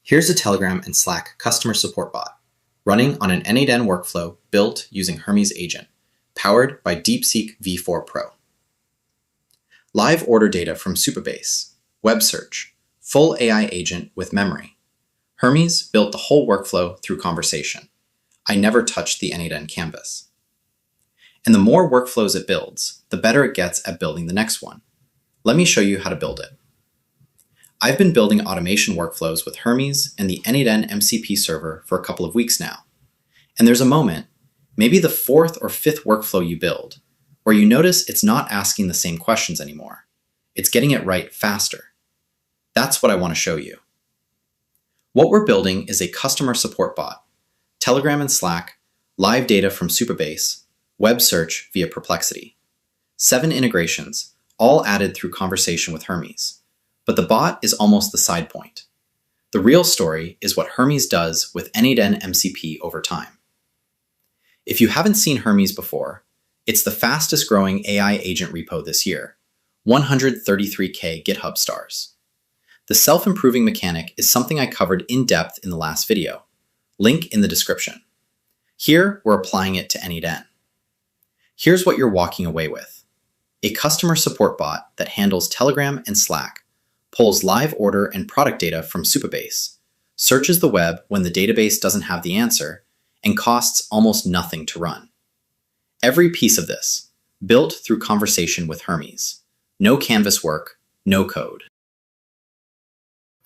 Here's a Telegram and Slack customer support bot running on an n8n workflow built using Hermes Agent, powered by DeepSeek V4 Pro. Live order data from Supabase, web search, full AI agent with memory. Hermes built the whole workflow through conversation. I never touched the n8n canvas. And the more workflows it builds, the better it gets at building the next one. Let me show you how to build it. I've been building automation workflows with Hermes and the n8n MCP server for a couple of weeks now. And there's a moment, maybe the fourth or fifth workflow you build, where you notice it's not asking the same questions anymore. It's getting it right faster. That's what I want to show you. What we're building is a customer support bot, Telegram and Slack, live data from Supabase, web search via Perplexity. 7 integrations, all added through conversation with Hermes. But the bot is almost the side point. The real story is what Hermes does with n8n MCP over time. If you haven't seen Hermes before, it's the fastest growing AI agent repo this year, 133K GitHub stars. The self-improving mechanic is something I covered in depth in the last video. Link in the description. Here, we're applying it to n8n. Here's what you're walking away with. A customer support bot that handles Telegram and Slack, pulls live order and product data from Supabase, searches the web when the database doesn't have the answer, and costs almost nothing to run. Every piece of this, built through conversation with Hermes. No canvas work, no code.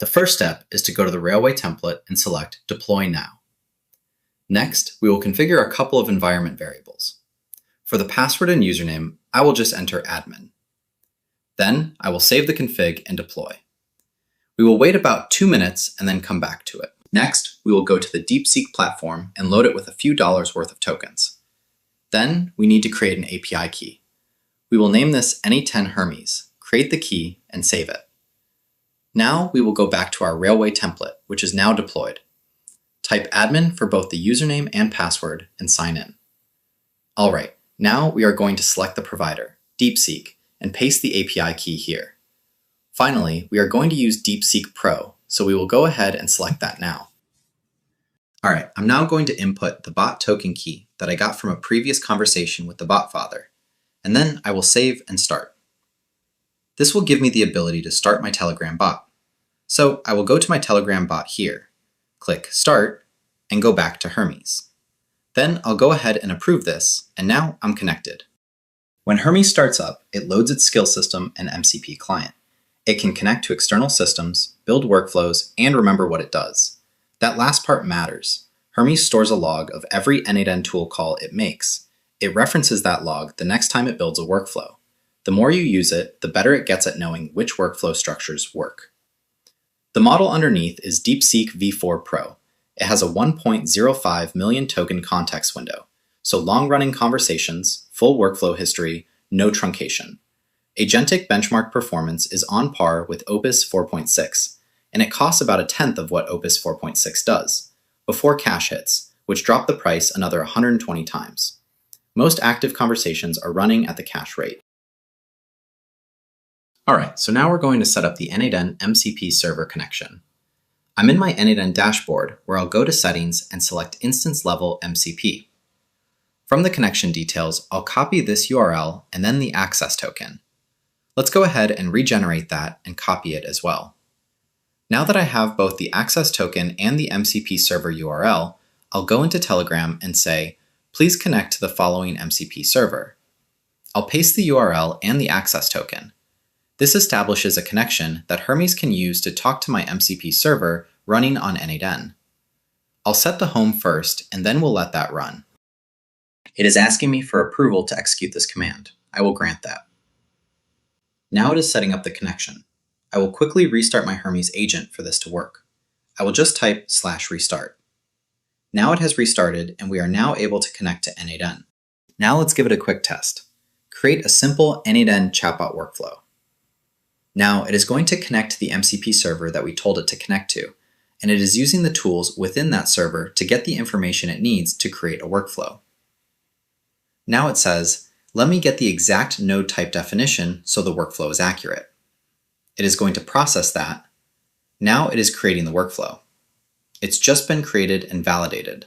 The first step is to go to the Railway template and select Deploy Now. Next, we will configure a couple of environment variables. For the password and username, I will just enter admin. Then I will save the config and deploy. We will wait about 2 minutes and then come back to it. Next, we will go to the DeepSeek platform and load it with a few dollars worth of tokens. Then we need to create an API key. We will name this n8n Hermes, create the key, and save it. Now we will go back to our Railway template, which is now deployed. Type admin for both the username and password and sign in. All right, now we are going to select the provider, DeepSeek, and paste the API key here. Finally, we are going to use DeepSeek Pro, so we will go ahead and select that now. All right, I'm now going to input the bot token key that I got from a previous conversation with the bot father, and then I will save and start. This will give me the ability to start my Telegram bot. So I will go to my Telegram bot here, click Start, and go back to Hermes. Then I'll go ahead and approve this, and now I'm connected. When Hermes starts up, it loads its skill system and MCP client. It can connect to external systems, build workflows, and remember what it does. That last part matters. Hermes stores a log of every n8n tool call it makes. It references that log the next time it builds a workflow. The more you use it, the better it gets at knowing which workflow structures work. The model underneath is DeepSeek V4 Pro. It has a 1.05 million token context window, so long-running conversations, full workflow history, no truncation. Agentic benchmark performance is on par with Opus 4.6, and it costs about a tenth of what Opus 4.6 does, before cache hits, which drop the price another 120 times. Most active conversations are running at the cache rate. Alright, so now we're going to set up the n8n MCP server connection. I'm in my n8n dashboard where I'll go to Settings and select Instance Level MCP. From the connection details, I'll copy this URL and then the access token. Let's go ahead and regenerate that and copy it as well. Now that I have both the access token and the MCP server URL, I'll go into Telegram and say, please connect to the following MCP server. I'll paste the URL and the access token. This establishes a connection that Hermes can use to talk to my MCP server running on n8n. I'll set the home first and then we'll let that run. It is asking me for approval to execute this command. I will grant that. Now it is setting up the connection. I will quickly restart my Hermes agent for this to work. I will just type /restart. Now it has restarted and we are now able to connect to n8n. Now let's give it a quick test. Create a simple n8n chatbot workflow. Now it is going to connect to the MCP server that we told it to connect to, and it is using the tools within that server to get the information it needs to create a workflow. Now it says, let me get the exact node type definition so the workflow is accurate. It is going to process that. Now it is creating the workflow. It's just been created and validated.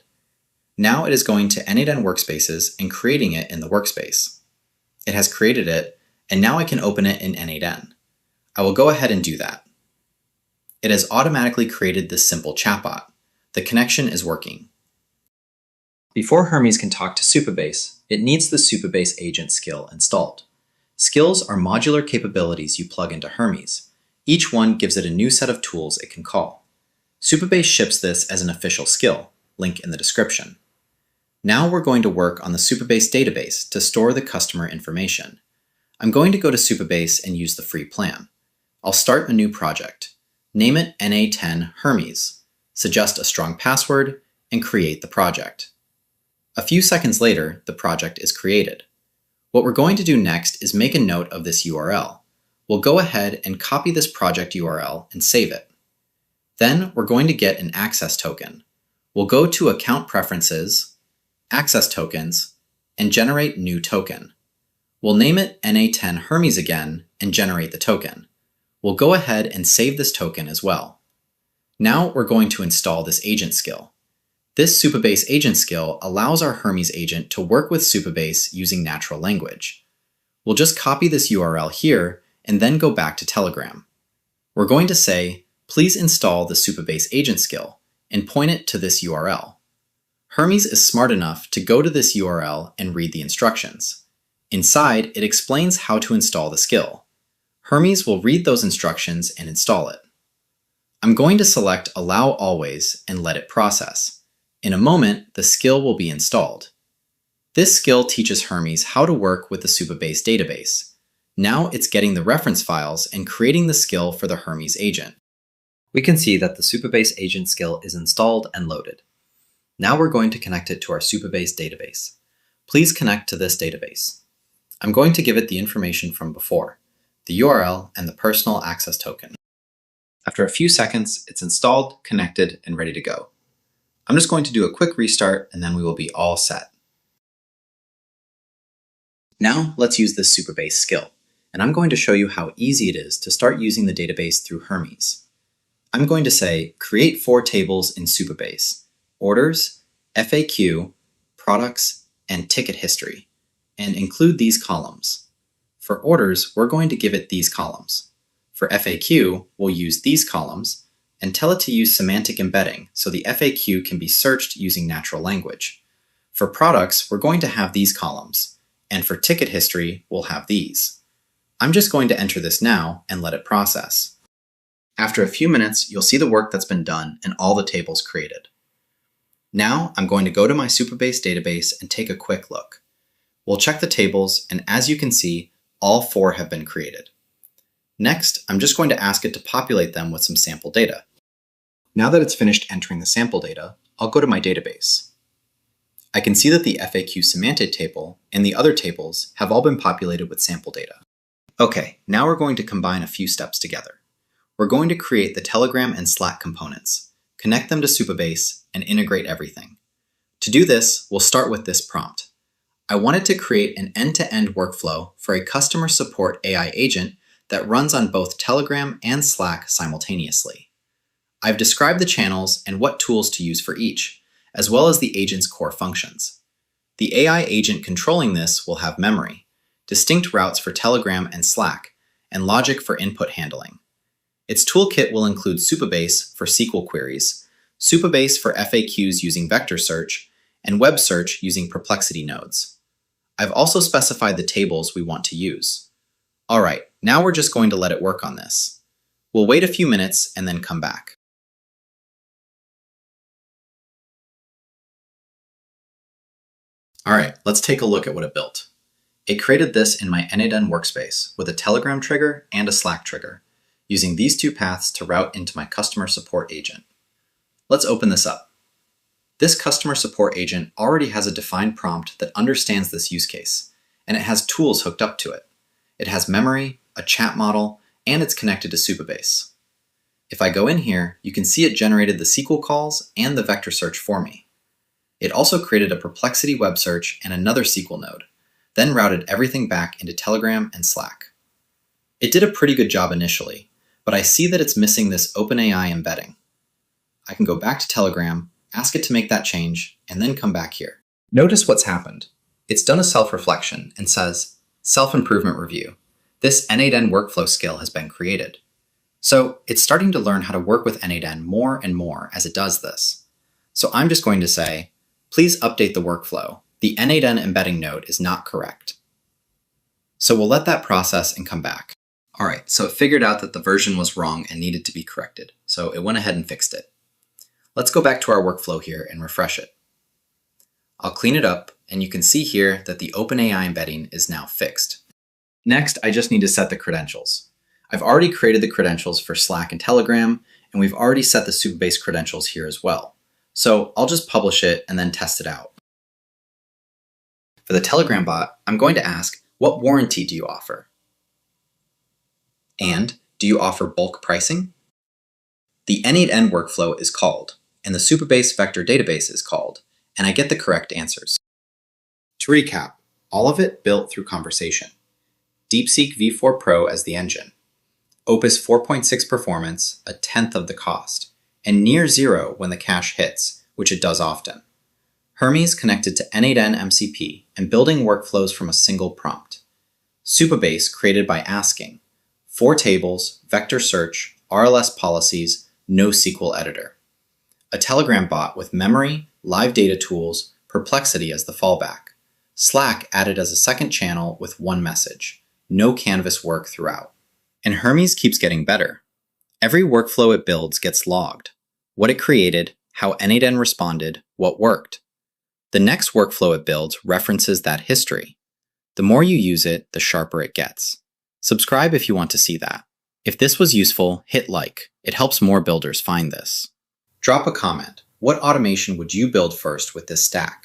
Now it is going to n8n workspaces and creating it in the workspace. It has created it, and now I can open it in n8n. I will go ahead and do that. It has automatically created this simple chatbot. The connection is working. Before Hermes can talk to Supabase, it needs the Supabase Agent skill installed. Skills are modular capabilities you plug into Hermes. Each one gives it a new set of tools it can call. Supabase ships this as an official skill, link in the description. Now we're going to work on the Supabase database to store the customer information. I'm going to go to Supabase and use the free plan. I'll start a new project. Name it n8n Hermes. Suggest a strong password, and create the project. A few seconds later, the project is created. What we're going to do next is make a note of this URL. We'll go ahead and copy this project URL and save it. Then we're going to get an access token. We'll go to Account Preferences, Access Tokens, and generate new token. We'll name it n8n Hermes again and generate the token. We'll go ahead and save this token as well. Now we're going to install this agent skill. This Supabase Agent skill allows our Hermes agent to work with Supabase using natural language. We'll just copy this URL here and then go back to Telegram. We're going to say, please install the Supabase Agent skill and point it to this URL. Hermes is smart enough to go to this URL and read the instructions. Inside, it explains how to install the skill. Hermes will read those instructions and install it. I'm going to select Allow Always and let it process. In a moment, the skill will be installed. This skill teaches Hermes how to work with the Supabase database. Now it's getting the reference files and creating the skill for the Hermes agent. We can see that the Supabase Agent skill is installed and loaded. Now we're going to connect it to our Supabase database. Please connect to this database. I'm going to give it the information from before, the URL and the personal access token. After a few seconds, it's installed, connected, and ready to go. I'm just going to do a quick restart and then we will be all set. Now let's use this Supabase skill, and I'm going to show you how easy it is to start using the database through Hermes. I'm going to say, create 4 tables in Supabase: orders, FAQ, products, and ticket history, and include these columns. For orders, we're going to give it these columns. For FAQ, we'll use these columns, and tell it to use semantic embedding so the FAQ can be searched using natural language. For products, we're going to have these columns, and for ticket history, we'll have these. I'm just going to enter this now and let it process. After a few minutes, you'll see the work that's been done and all the tables created. Now I'm going to go to my Supabase database and take a quick look. We'll check the tables, and as you can see, all 4 have been created. Next, I'm just going to ask it to populate them with some sample data. Now that it's finished entering the sample data, I'll go to my database. I can see that the FAQ semantic table and the other tables have all been populated with sample data. Okay, now we're going to combine a few steps together. We're going to create the Telegram and Slack components, connect them to Supabase, and integrate everything. To do this, we'll start with this prompt. I wanted to create an end-to-end workflow for a customer support AI agent that runs on both Telegram and Slack simultaneously. I've described the channels and what tools to use for each, as well as the agent's core functions. The AI agent controlling this will have memory, distinct routes for Telegram and Slack, and logic for input handling. Its toolkit will include Supabase for SQL queries, Supabase for FAQs using vector search, and web search using Perplexity nodes. I've also specified the tables we want to use. Alright, now we're just going to let it work on this. We'll wait a few minutes and then come back. Alright, let's take a look at what it built. It created this in my n8n workspace with a Telegram trigger and a Slack trigger, using these 2 paths to route into my customer support agent. Let's open this up. This customer support agent already has a defined prompt that understands this use case, and it has tools hooked up to it. It has memory, a chat model, and it's connected to Supabase. If I go in here, you can see it generated the SQL calls and the vector search for me. It also created a Perplexity web search and another SQL node, then routed everything back into Telegram and Slack. It did a pretty good job initially, but I see that it's missing this OpenAI embedding. I can go back to Telegram, ask it to make that change, and then come back here. Notice what's happened. It's done a self-reflection and says, Self-Improvement Review. This n8n workflow skill has been created. So it's starting to learn how to work with n8n more and more as it does this. So I'm just going to say, please update the workflow. The n8n embedding node is not correct. So we'll let that process and come back. All right, so it figured out that the version was wrong and needed to be corrected. So it went ahead and fixed it. Let's go back to our workflow here and refresh it. I'll clean it up, and you can see here that the OpenAI embedding is now fixed. Next, I just need to set the credentials. I've already created the credentials for Slack and Telegram, and we've already set the Supabase credentials here as well. So I'll just publish it and then test it out. For the Telegram bot, I'm going to ask, what warranty do you offer? And do you offer bulk pricing? The n8n workflow is called, and the Supabase vector database is called, and I get the correct answers. To recap, all of it built through conversation. DeepSeek V4 Pro as the engine. Opus 4.6 performance, 1/10 of the cost, and near zero when the cache hits, which it does often. Hermes connected to n8n MCP and building workflows from a single prompt. Supabase created by asking. 4 tables, vector search, RLS policies, NoSQL editor. A Telegram bot with memory, live data tools, Perplexity as the fallback. Slack added as a second channel with one message. No canvas work throughout. And Hermes keeps getting better. Every workflow it builds gets logged. What it created, how n8n responded, what worked. The next workflow it builds references that history. The more you use it, the sharper it gets. Subscribe if you want to see that. If this was useful, hit like. It helps more builders find this. Drop a comment. What automation would you build first with this stack?